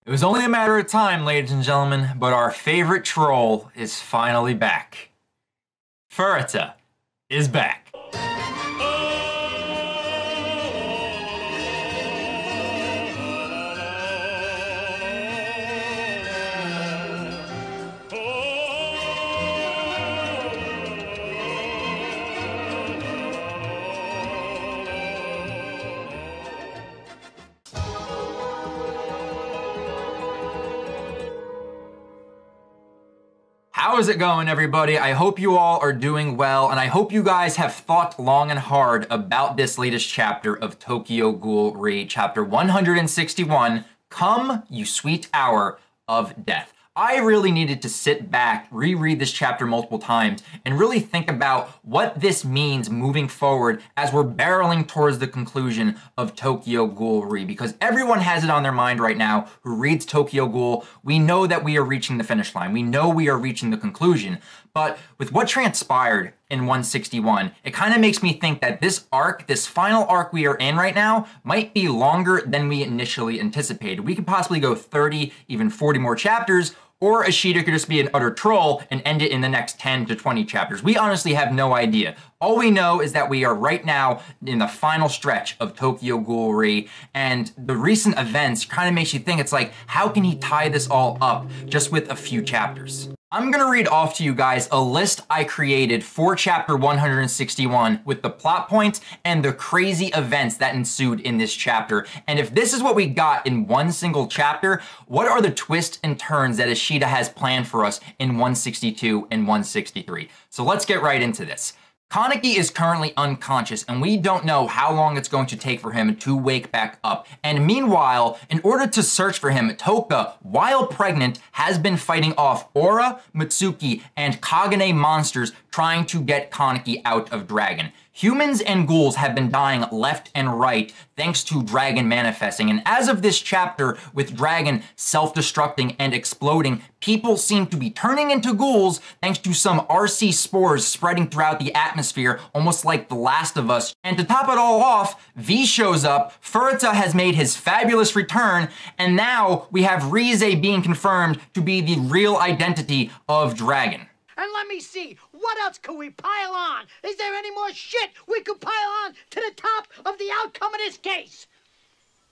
It was only a matter of time, ladies and gentlemen, but our favorite troll is finally back. Furuta is back. How is it going, everybody? I hope you all are doing well, and I hope you guys have thought long and hard about this latest chapter of Tokyo Ghoul Re, chapter 161, Come, You Sweet Hour of Death. I really needed to sit back, reread this chapter multiple times, and really think about what this means moving forward as we're barreling towards the conclusion of Tokyo Ghoul Re, because everyone has it on their mind right now who reads Tokyo Ghoul. We know that we are reaching the finish line. We know we are reaching the conclusion. But with what transpired in 161, it kind of makes me think that this arc, this final arc we are in right now, might be longer than we initially anticipated. We could possibly go 30, even 40 more chapters, or Ishida could just be an utter troll and end it in the next 10 to 20 chapters. We honestly have no idea. All we know is that we are right now in the final stretch of Tokyo Ghoul Re, and the recent events kind of makes you think, it's like, how can he tie this all up just with a few chapters? I'm gonna read off to you guys a list I created for chapter 161 with the plot points and the crazy events that ensued in this chapter. And if this is what we got in one single chapter, what are the twists and turns that Ishida has planned for us in 162 and 163? So let's get right into this. Kaneki is currently unconscious, and we don't know how long it's going to take for him to wake back up. And meanwhile, in order to search for him, Toka, while pregnant, has been fighting off Aura, Mitsuki, and Kagane monsters trying to get Kaneki out of Dragon. Humans and ghouls have been dying left and right thanks to Dragon manifesting, and as of this chapter, with Dragon self-destructing and exploding, people seem to be turning into ghouls thanks to some RC spores spreading throughout the atmosphere, almost like The Last of Us. And to top it all off, V shows up, Furuta has made his fabulous return, and now we have Rize being confirmed to be the real identity of Dragon. And let me see, what else could we pile on? Is there any more shit we could pile on to the top of the outcome of this case?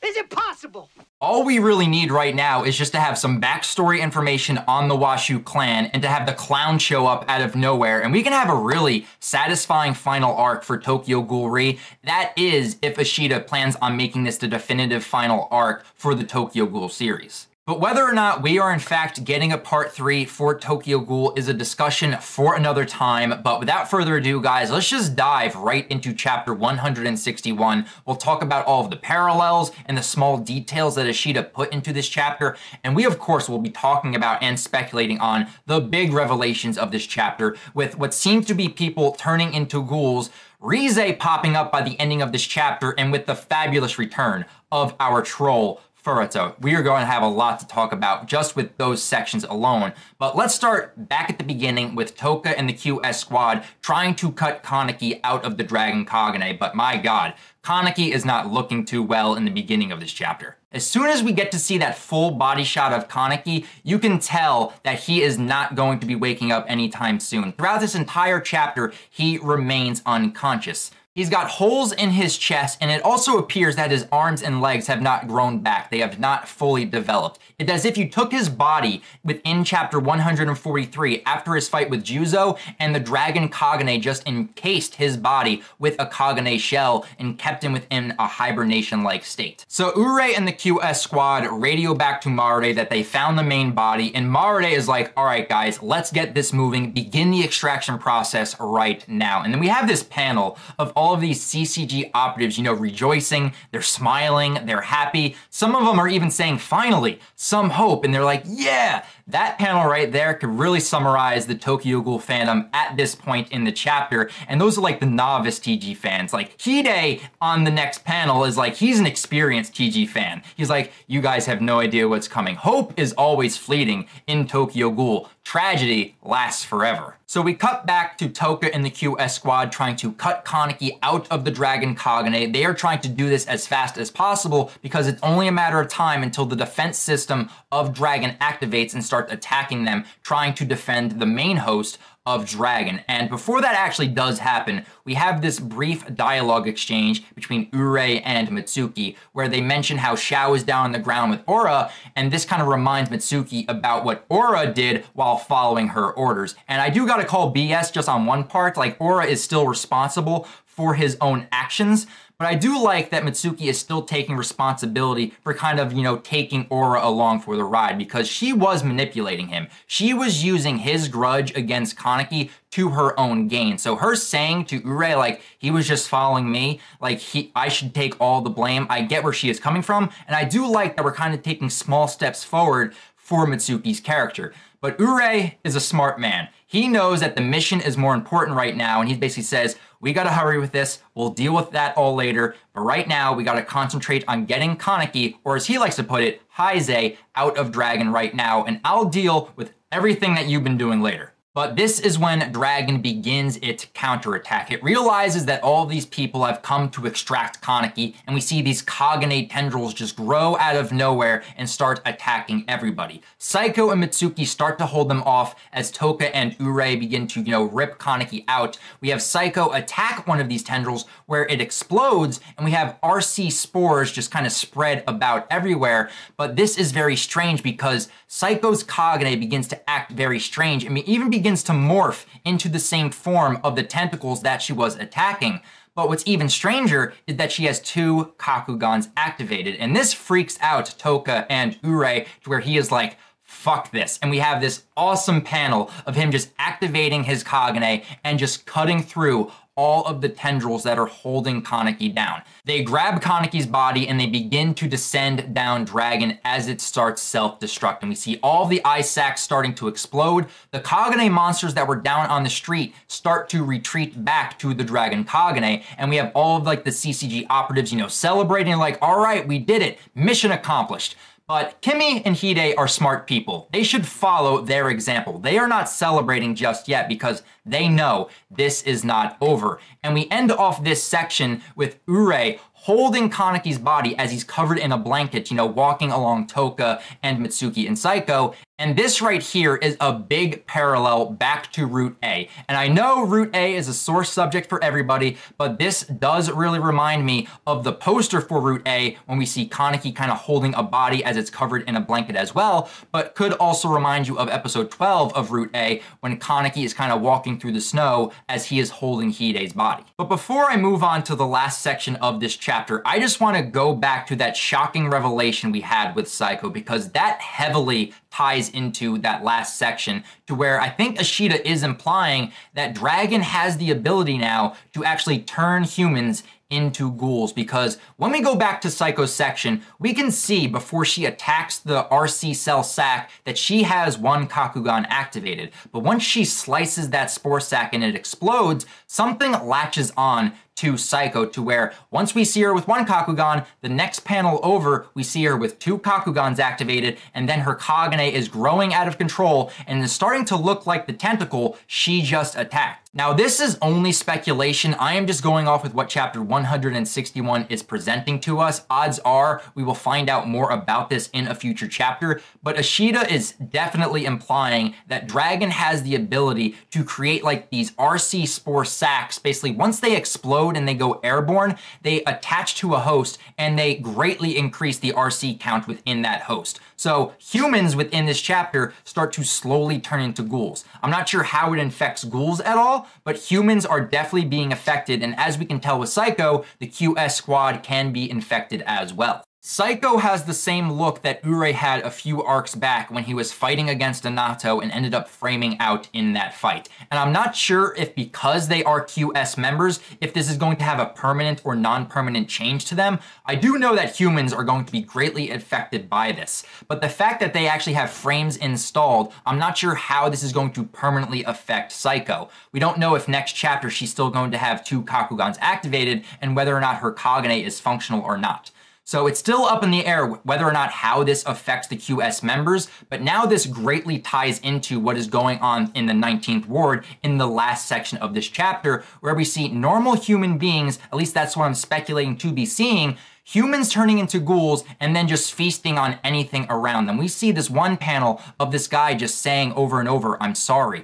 Is it possible? All we really need right now is just to have some backstory information on the Washu clan and to have the clown show up out of nowhere, and we can have a really satisfying final arc for Tokyo Ghoul Re. That is, if Ishida plans on making this the definitive final arc for the Tokyo Ghoul series. But whether or not we are in fact getting a part 3 for Tokyo Ghoul is a discussion for another time. But without further ado, guys, let's just dive right into chapter 161. We'll talk about all of the parallels and the small details that Ishida put into this chapter. And we, of course, will be talking about and speculating on the big revelations of this chapter, with what seems to be people turning into ghouls, Rize popping up by the ending of this chapter, and with the fabulous return of our troll, Furuta. We are going to have a lot to talk about just with those sections alone. But let's start back at the beginning with Toka and the QS squad trying to cut Kaneki out of the Dragon Kagane. But my god, Kaneki is not looking too well in the beginning of this chapter. As soon as we get to see that full body shot of Kaneki, you can tell that he is not going to be waking up anytime soon. Throughout this entire chapter, he remains unconscious. He's got holes in his chest, and it also appears that his arms and legs have not grown back. They have not fully developed. It's as if you took his body within chapter 143 after his fight with Juzo, and the Dragon Kagane just encased his body with a Kagane shell and kept him within a hibernation-like state. So Urei and the QS squad radio back to Marude that they found the main body, and Marude is like, all right guys, let's get this moving, begin the extraction process right now. And then we have this panel of all of these CCG operatives, you know, rejoicing, they're smiling, they're happy. Some of them are even saying, finally, some hope, and they're like, yeah! That panel right there could really summarize the Tokyo Ghoul fandom at this point in the chapter, and those are like the novice TG fans. Like, Hide on the next panel is like, he's an experienced TG fan. He's like, you guys have no idea what's coming. Hope is always fleeting in Tokyo Ghoul. tragedy lasts forever. So we cut back to Toka and the QS squad trying to cut Kaneki out of the Dragon Kagane. They are trying to do this as fast as possible because it's only a matter of time until the defense system of Dragon activates and starts attacking them, trying to defend the main host of Dragon. And before that actually does happen, we have this brief dialogue exchange between Urei and Mitsuki, where they mention how Xiao is down on the ground with Aura, and this kind of reminds Mitsuki about what Aura did while following her orders. And I do gotta call BS just on one part, like Aura is still responsible for his own actions, but I do like that Mitsuki is still taking responsibility for kind of, you know, taking Aura along for the ride, because she was manipulating him. She was using his grudge against Kaneki to her own gain. So her saying to Urei, like, he was just following me, like, I should take all the blame. I get where she is coming from, and I do like that we're kind of taking small steps forward for Mitsuki's character. But Urei is a smart man. He knows that the mission is more important right now, and he basically says, we gotta hurry with this, we'll deal with that all later, but right now we gotta concentrate on getting Kaneki, or as he likes to put it, Heise, out of Dragon right now, and I'll deal with everything that you've been doing later. But this is when Dragon begins its counterattack. It realizes that all these people have come to extract Kaneki, and we see these Kagane tendrils just grow out of nowhere and start attacking everybody. Saiko and Mitsuki start to hold them off as Toka and Urei begin to, you know, rip Kaneki out. We have Saiko attack one of these tendrils where it explodes, and we have RC spores just kind of spread about everywhere. But this is very strange because Saiko's Kagane begins to act very strange, and even begins to morph into the same form of the tentacles that she was attacking. But what's even stranger is that she has 2 Kakugans activated, and this freaks out Toka and Urei to where he is like, fuck this. And we have this awesome panel of him just activating his Kagane and just cutting through all of the tendrils that are holding Kaneki down. They grab Kaneki's body and they begin to descend down Dragon as it starts self-destructing. We see all the eye sacs starting to explode. The Kagane monsters that were down on the street start to retreat back to the Dragon Kagane, and we have all of like the CCG operatives, you know, celebrating like, all right, we did it, mission accomplished. But Kimi and Hide are smart people. They should follow their example. They are not celebrating just yet because they know this is not over. And we end off this section with Urei holding Kaneki's body as he's covered in a blanket, you know, walking along Toka and Mitsuki and Saiko. And this right here is a big parallel back to Route A. And I know Route A is a sore subject for everybody, but this does really remind me of the poster for Route A when we see Kaneki kind of holding a body as it's covered in a blanket as well, but could also remind you of episode 12 of Route A when Kaneki is kind of walking through the snow as he is holding Hide's body. But before I move on to the last section of this chapter, I just want to go back to that shocking revelation we had with Saiko, because that heavily ties into that last section to where I think Ishida is implying that Dragon has the ability now to actually turn humans into ghouls, because when we go back to Saiko's section, we can see before she attacks the RC cell sac that she has 1 Kakugan activated. But once she slices that spore sac and it explodes, something latches on to Saiko to where once we see her with 1 Kakugan, the next panel over, we see her with 2 Kakugans activated, and then her Kagane is growing out of control and is starting to look like the tentacle she just attacked. Now, this is only speculation. I am just going off with what chapter 161 is presenting to us. Odds are we will find out more about this in a future chapter, but Ishida is definitely implying that Dragon has the ability to create like these RC spore sacs. Basically, once they explode and they go airborne, they attach to a host and they greatly increase the RC count within that host. So humans within this chapter start to slowly turn into ghouls. I'm not sure how it infects ghouls at all, but humans are definitely being affected, and as we can tell with Saiko, the QS squad can be infected as well. Saiko has the same look that Urei had a few arcs back when he was fighting against Anato and ended up framing out in that fight. And I'm not sure if because they are QS members, if this is going to have a permanent or non-permanent change to them. I do know that humans are going to be greatly affected by this, but the fact that they actually have frames installed, I'm not sure how this is going to permanently affect Saiko. We don't know if next chapter she's still going to have 2 Kakugans activated and whether or not her Kagane is functional or not. So it's still up in the air whether or not how this affects the QS members, but now this greatly ties into what is going on in the 19th Ward in the last section of this chapter, where we see normal human beings, at least that's what I'm speculating to be seeing, humans turning into ghouls and then just feasting on anything around them. We see this one panel of this guy just saying over and over, I'm sorry,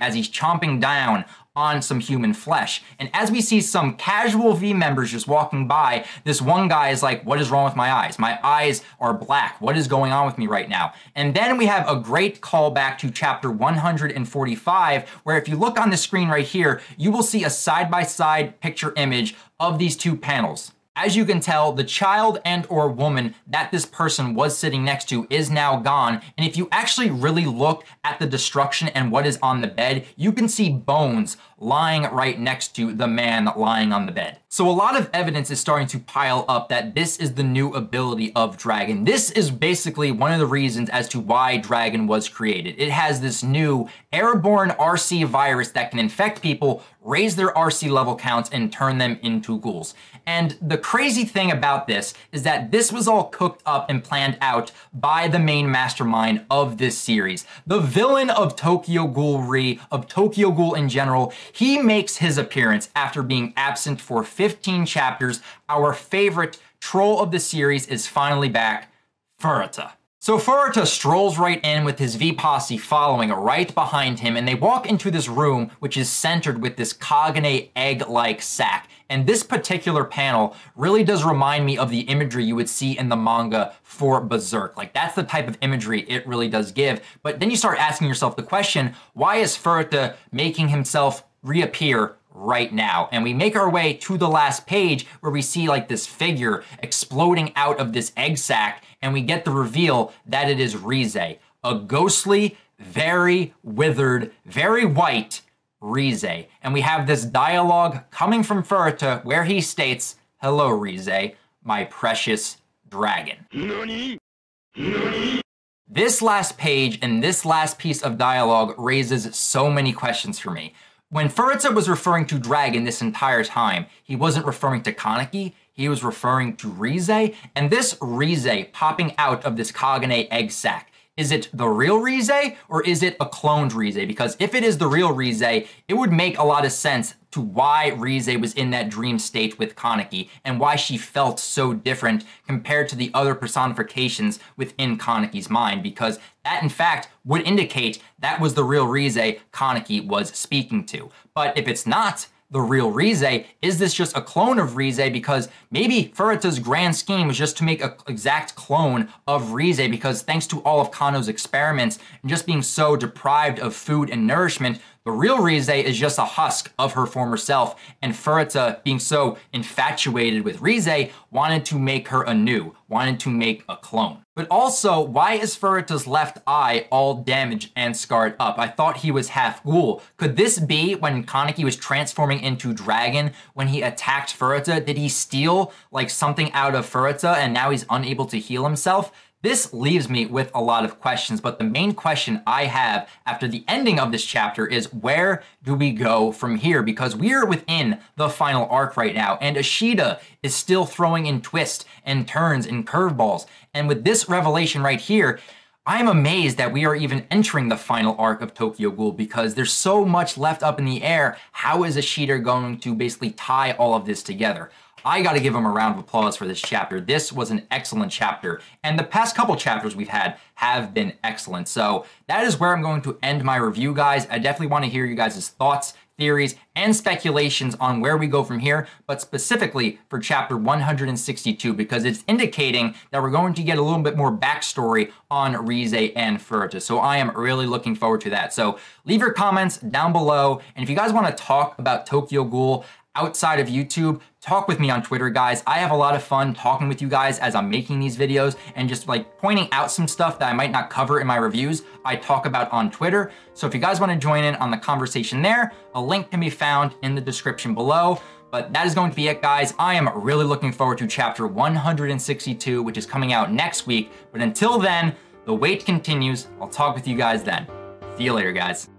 as he's chomping down on some human flesh. And as we see some casual V members just walking by, this one guy is like, what is wrong with my eyes? My eyes are black. What is going on with me right now? And then we have a great callback to chapter 145, where if you look on the screen right here, you will see a side-by-side picture image of these two panels. As you can tell, the child and or woman that this person was sitting next to is now gone. And if you actually really look at the destruction and what is on the bed, you can see bones lying right next to the man lying on the bed. So a lot of evidence is starting to pile up that this is the new ability of Dragon. This is basically one of the reasons as to why Dragon was created. It has this new airborne RC virus that can infect people, raise their RC level counts, and turn them into ghouls. And the crazy thing about this is that this was all cooked up and planned out by the main mastermind of this series. The villain of Tokyo Ghoul Re, of Tokyo Ghoul in general, he makes his appearance after being absent for 15 chapters. Our favorite troll of the series is finally back, Furuta. So Furuta strolls right in with his V posse following right behind him, and they walk into this room which is centered with this cognate egg-like sack. And this particular panel really does remind me of the imagery you would see in the manga for Berserk. Like, that's the type of imagery it really does give. But then you start asking yourself the question, why is Furuta making himself reappear right now? And we make our way to the last page where we see like this figure exploding out of this egg sack, and we get the reveal that it is Rize, a ghostly, very withered, very white Rize. And we have this dialogue coming from Furuta where he states, "Hello, Rize, my precious dragon." Nani? Nani? This last page and this last piece of dialogue raises so many questions for me. When Furuta was referring to Dragon this entire time, he wasn't referring to Kaneki, he was referring to Rize, and this Rize popping out of this cognate egg sack, is it the real Rize or is it a cloned Rize? Because if it is the real Rize, it would make a lot of sense to why Rize was in that dream state with Kaneki and why she felt so different compared to the other personifications within Kaneki's mind, because that in fact would indicate that was the real Rize Kaneki was speaking to. But if it's not the real Rize, is this just a clone of Rize? Because maybe Furuta's grand scheme was just to make an exact clone of Rize, because thanks to all of Kano's experiments and just being so deprived of food and nourishment, the real Rize is just a husk of her former self, and Furuta, being so infatuated with Rize, wanted to make her anew, wanted to make a clone. But also, why is Furuta's left eye all damaged and scarred up? I thought he was half ghoul. Could this be when Kaneki was transforming into dragon, when he attacked Furuta? Did he steal like something out of Furuta and now he's unable to heal himself? This leaves me with a lot of questions, but the main question I have after the ending of this chapter is, where do we go from here? Because we're within the final arc right now, and Ishida is still throwing in twists and turns and curveballs. And with this revelation right here, I'm amazed that we are even entering the final arc of Tokyo Ghoul, because there's so much left up in the air. How is Ishida going to basically tie all of this together? I gotta give him a round of applause for this chapter. This was an excellent chapter, and the past couple chapters we've had have been excellent. So that is where I'm going to end my review, guys. I definitely want to hear you guys' thoughts, theories, and speculations on where we go from here, but specifically for chapter 162, because it's indicating that we're going to get a little bit more backstory on Rize and Furuta. So I am really looking forward to that. So leave your comments down below, and if you guys want to talk about Tokyo Ghoul outside of YouTube, talk with me on Twitter, guys. I have a lot of fun talking with you guys as I'm making these videos and just like pointing out some stuff that I might not cover in my reviews, I talk about on Twitter. So if you guys want to join in on the conversation there, a link can be found in the description below. But that is going to be it, guys. I am really looking forward to chapter 162, which is coming out next week. But until then, the wait continues. I'll talk with you guys then. See you later, guys.